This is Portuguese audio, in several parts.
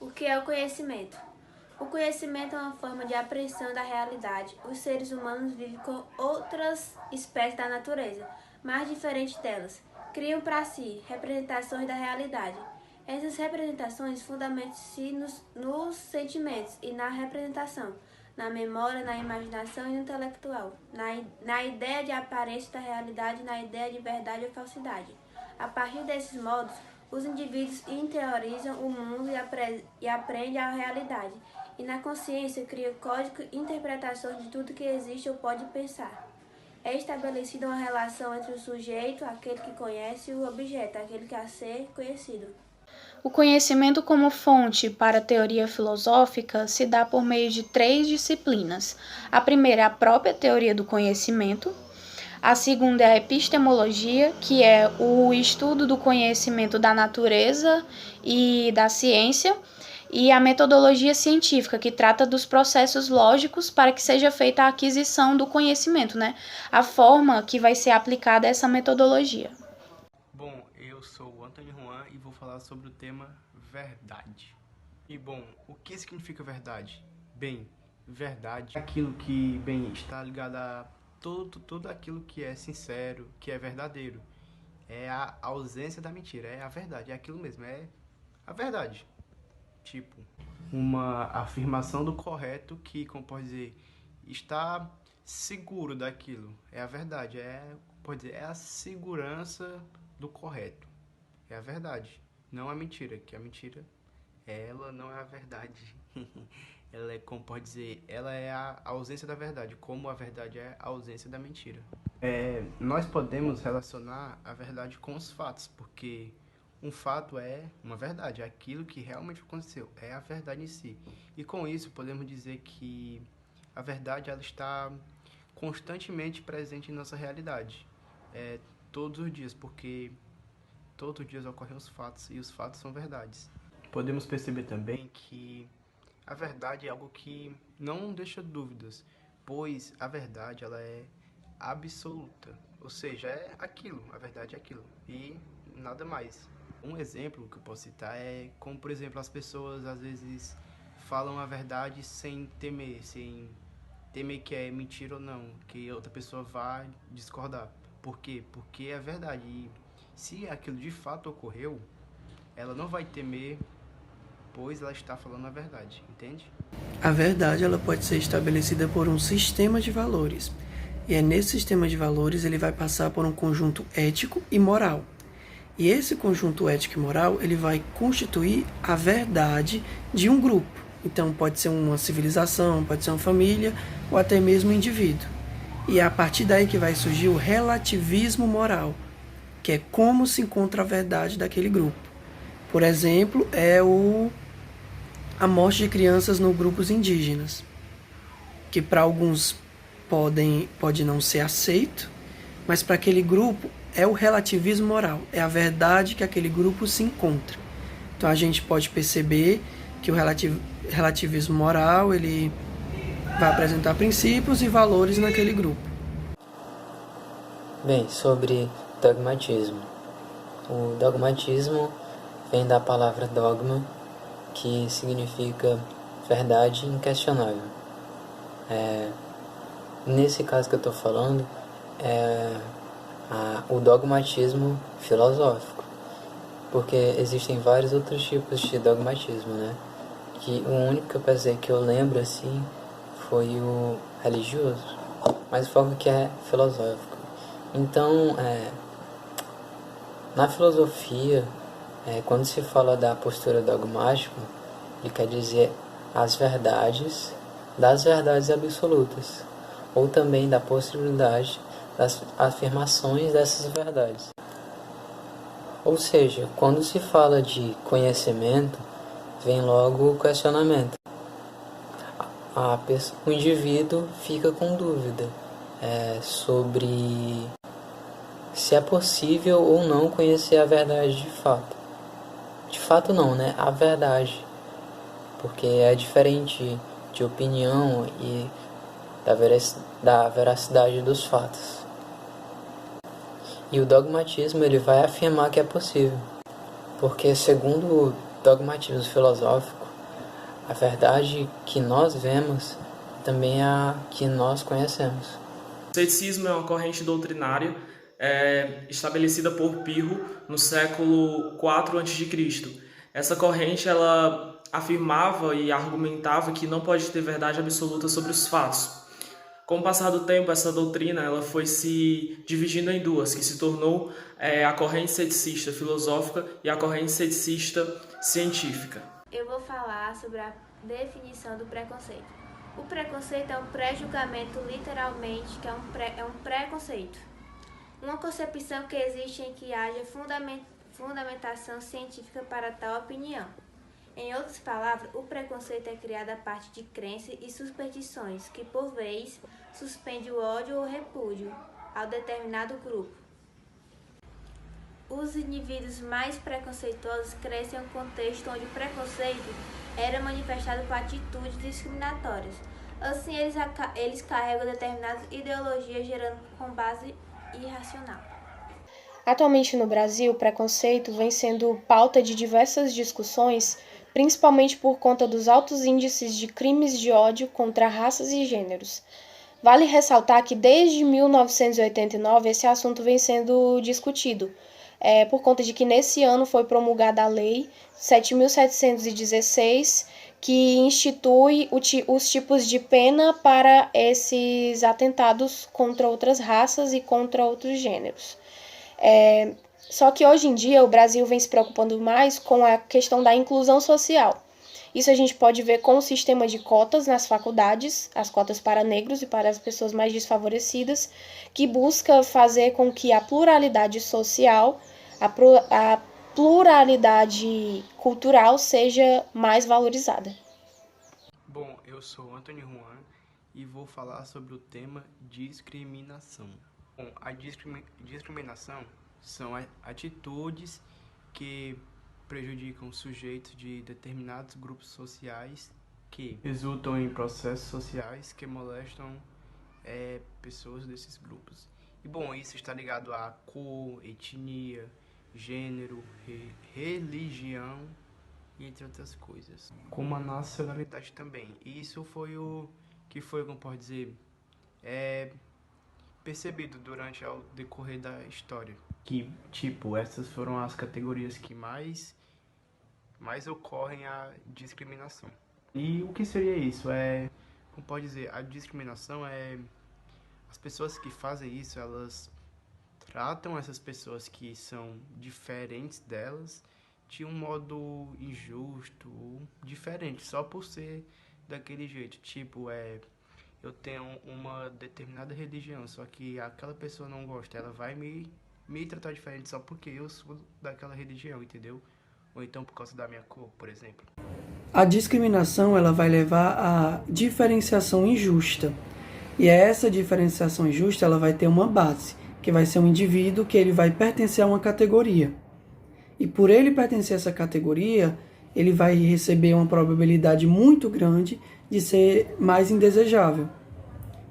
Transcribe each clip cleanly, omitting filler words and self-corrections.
O que é o conhecimento? O conhecimento é uma forma de apreensão da realidade. Os seres humanos vivem com outras espécies da natureza, mais diferentes delas. Criam para si representações da realidade. Essas representações fundamentam-se nos sentimentos e na representação, na memória, na imaginação e no intelectual, na ideia de aparência da realidade, na ideia de verdade ou falsidade. A partir desses modos, os indivíduos interiorizam o mundo e aprendem a realidade, e na consciência criam código e interpretação de tudo que existe ou pode pensar. É estabelecida uma relação entre o sujeito, aquele que conhece, e o objeto, aquele que a ser conhecido. O conhecimento como fonte para a teoria filosófica se dá por meio de 3 disciplinas. A primeira é a própria teoria do conhecimento. A segunda é a epistemologia, que é o estudo do conhecimento da natureza e da ciência. E a metodologia científica, que trata dos processos lógicos para que seja feita a aquisição do conhecimento, né? A forma que vai ser aplicada essa metodologia. Bom, eu sou o Antônio Juan e vou falar sobre o tema verdade. E bom, o que significa verdade? Bem, verdade é aquilo que, está ligado a tudo aquilo que é sincero, que é verdadeiro. É a ausência da mentira, é a verdade, é aquilo mesmo, é a verdade. Tipo, uma afirmação do correto que, como pode dizer, está seguro daquilo. É a verdade, é a segurança do correto. É a verdade, não a mentira, que a mentira, ela não é a verdade. Ela é, como pode dizer, ela é a ausência da verdade, como a verdade é a ausência da mentira. Nós podemos relacionar a verdade com os fatos, porque um fato é uma verdade, é aquilo que realmente aconteceu, é a verdade em si. E com isso podemos dizer que a verdade ela está constantemente presente em nossa realidade, todos os dias, porque todos os dias ocorrem os fatos e os fatos são verdades. Podemos perceber também que a verdade é algo que não deixa dúvidas, pois a verdade ela é absoluta, ou seja, é aquilo, a verdade é aquilo e nada mais. Um exemplo que eu posso citar é como, por exemplo, as pessoas às vezes falam a verdade sem temer que é mentira ou não, que outra pessoa vá discordar. Por quê? Porque é verdade. E se aquilo de fato ocorreu, ela não vai temer, pois ela está falando a verdade, entende? A verdade ela pode ser estabelecida por um sistema de valores. E é nesse sistema de valores ele vai passar por um conjunto ético e moral. E esse conjunto ético e moral ele vai constituir a verdade de um grupo. Então pode ser uma civilização, pode ser uma família ou até mesmo um indivíduo. E é a partir daí que vai surgir o relativismo moral, que é como se encontra a verdade daquele grupo. Por exemplo, a morte de crianças nos grupos indígenas, que para alguns pode não ser aceito, mas para aquele grupo é o relativismo moral, é a verdade que aquele grupo se encontra. Então a gente pode perceber que o relativismo moral ele vai apresentar princípios e valores naquele grupo. Bem, sobre dogmatismo. O dogmatismo vem da palavra dogma, que significa verdade inquestionável. Nesse caso que eu estou falando, o dogmatismo filosófico, porque existem vários outros tipos de dogmatismo, né? Que o único que eu pensei que eu lembro assim foi o religioso, mas o foco que é filosófico. Então, na filosofia, quando se fala da postura dogmática, ele quer dizer as verdades das verdades absolutas, ou também da possibilidade das afirmações dessas verdades. Ou seja, quando se fala de conhecimento, vem logo o questionamento. O indivíduo fica com dúvida sobre se é possível ou não conhecer a verdade de fato. De fato não, né? A verdade. Porque é diferente de opinião e da veracidade dos fatos. E o dogmatismo ele vai afirmar que é possível. Porque segundo o dogmatismo filosófico, a verdade que nós vemos e também a que nós conhecemos. O ceticismo é uma corrente doutrinária estabelecida por Pirro no século IV a.C. Essa corrente ela afirmava e argumentava que não pode ter verdade absoluta sobre os fatos. Com o passar do tempo, essa doutrina ela foi se dividindo em duas, que se tornou a corrente ceticista filosófica e a corrente ceticista científica. Eu vou falar sobre a definição do preconceito. O preconceito é um pré-julgamento, literalmente, que é um preconceito. Uma concepção que existe em que haja fundamentação científica para tal opinião. Em outras palavras, o preconceito é criado a partir de crenças e superstições que, por vezes, suspende o ódio ou repúdio ao determinado grupo. Os indivíduos mais preconceituosos crescem em um contexto onde o preconceito era manifestado por atitudes discriminatórias. Assim, eles carregam determinadas ideologias gerando com base irracional. Atualmente no Brasil, o preconceito vem sendo pauta de diversas discussões, principalmente por conta dos altos índices de crimes de ódio contra raças e gêneros. Vale ressaltar que desde 1989 esse assunto vem sendo discutido, por conta de que nesse ano foi promulgada a Lei 7.716, que institui os tipos de pena para esses atentados contra outras raças e contra outros gêneros. Só que hoje em dia o Brasil vem se preocupando mais com a questão da inclusão social. Isso a gente pode ver com o sistema de cotas nas faculdades, as cotas para negros e para as pessoas mais desfavorecidas, que busca fazer com que a pluralidade social, a pluralidade cultural seja mais valorizada. Bom, eu sou Antônio Juan e vou falar sobre o tema discriminação. Bom, a discriminação são atitudes que prejudicam sujeitos de determinados grupos sociais que resultam em processos sociais que molestam pessoas desses grupos. E bom, isso está ligado a cor, etnia, gênero, religião e entre outras coisas. Como a nacionalidade também. E isso foi como pode dizer, percebido durante o decorrer da história. Que, essas foram as categorias que mais ocorrem a discriminação. E o que seria isso? Como pode dizer, a discriminação as pessoas que fazem isso, elas tratam essas pessoas que são diferentes delas de um modo injusto ou diferente, só por ser daquele jeito. Eu tenho uma determinada religião, só que aquela pessoa não gosta, ela vai me tratar diferente só porque eu sou daquela religião, entendeu? Ou então por causa da minha cor, por exemplo. A discriminação ela vai levar à diferenciação injusta. E essa diferenciação injusta ela vai ter uma base, que vai ser um indivíduo que ele vai pertencer a uma categoria. E por ele pertencer a essa categoria, ele vai receber uma probabilidade muito grande de ser mais indesejável.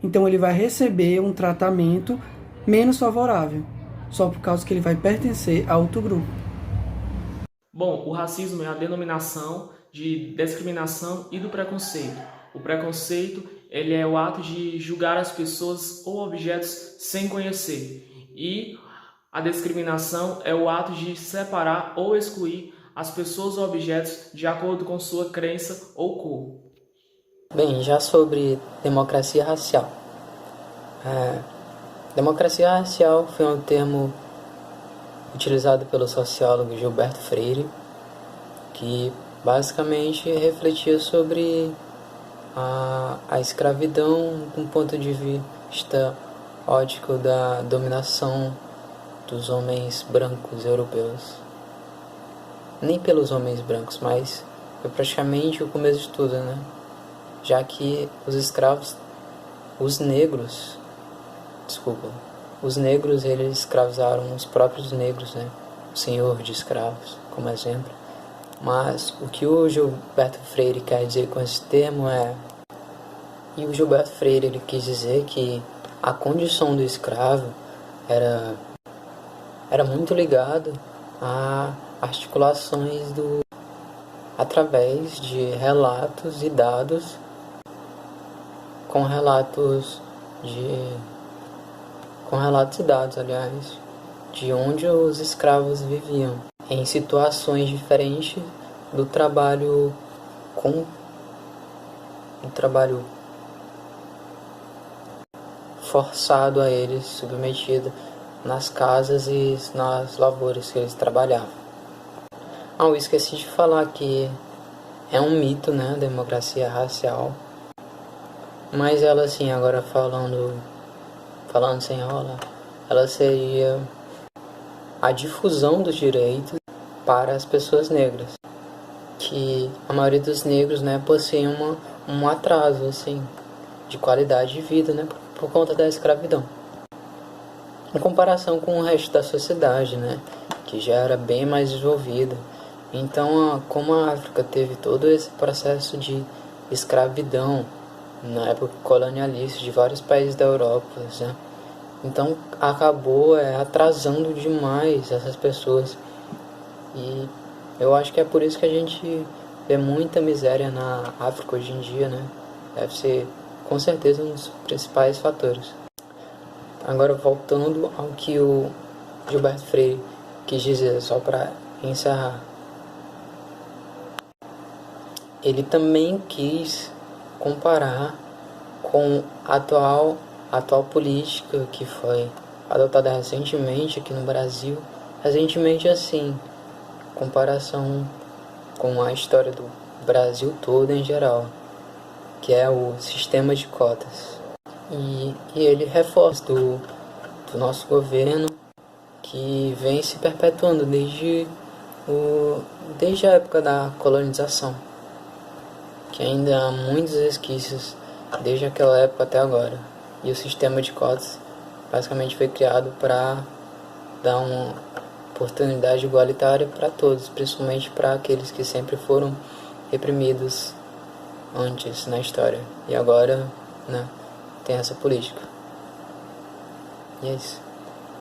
Então ele vai receber um tratamento menos favorável, só por causa que ele vai pertencer a outro grupo. Bom, o racismo é a denominação de discriminação e do preconceito. O preconceito ele é o ato de julgar as pessoas ou objetos sem conhecer. E a discriminação é o ato de separar ou excluir as pessoas ou objetos de acordo com sua crença ou cor. Bem, já sobre democracia racial. Democracia racial foi um termo utilizado pelo sociólogo Gilberto Freire, que basicamente refletia sobre a escravidão de um ponto de vista ótico da dominação dos homens brancos europeus. Nem pelos homens brancos, mas foi praticamente o começo de tudo, né? Já que os negros eles escravizaram os próprios negros, né? O senhor de escravos, como exemplo. Mas o que o Gilberto Freire quer dizer com esse termo e o Gilberto Freire ele quis dizer que a condição do escravo era muito ligada a articulações através de relatos e dados, com relatos e dados, aliás, de onde os escravos viviam, em situações diferentes do trabalho forçado a eles, submetido nas casas e nas lavouras que eles trabalhavam. Eu esqueci de falar que é um mito, né, a democracia racial, mas ela, assim, agora falando sem enrolar, ela seria a difusão dos direitos para as pessoas negras, que a maioria dos negros, né, possuem um atraso, assim, de qualidade de vida, né, por conta da escravidão, em comparação com o resto da sociedade, né, que já era bem mais desenvolvida. Então, como a África teve todo esse processo de escravidão na época colonialista de vários países da Europa, né, então acabou atrasando demais essas pessoas. E eu acho que é por isso que a gente vê muita miséria na África hoje em dia, né? Deve ser, com certeza, um dos principais fatores. Agora, voltando ao que o Gilberto Freire quis dizer, só para encerrar. Ele também quis comparar com a atual política que foi adotada recentemente aqui no Brasil. Recentemente, assim, comparação com a história do Brasil todo em geral, que é o sistema de cotas. E ele reforça do nosso governo, que vem se perpetuando desde a época da colonização, que ainda há muitos resquícios desde aquela época até agora. E o sistema de cotas basicamente foi criado para dar uma oportunidade igualitária para todos, principalmente para aqueles que sempre foram reprimidos antes na história. E agora, né, tem essa política. E é isso.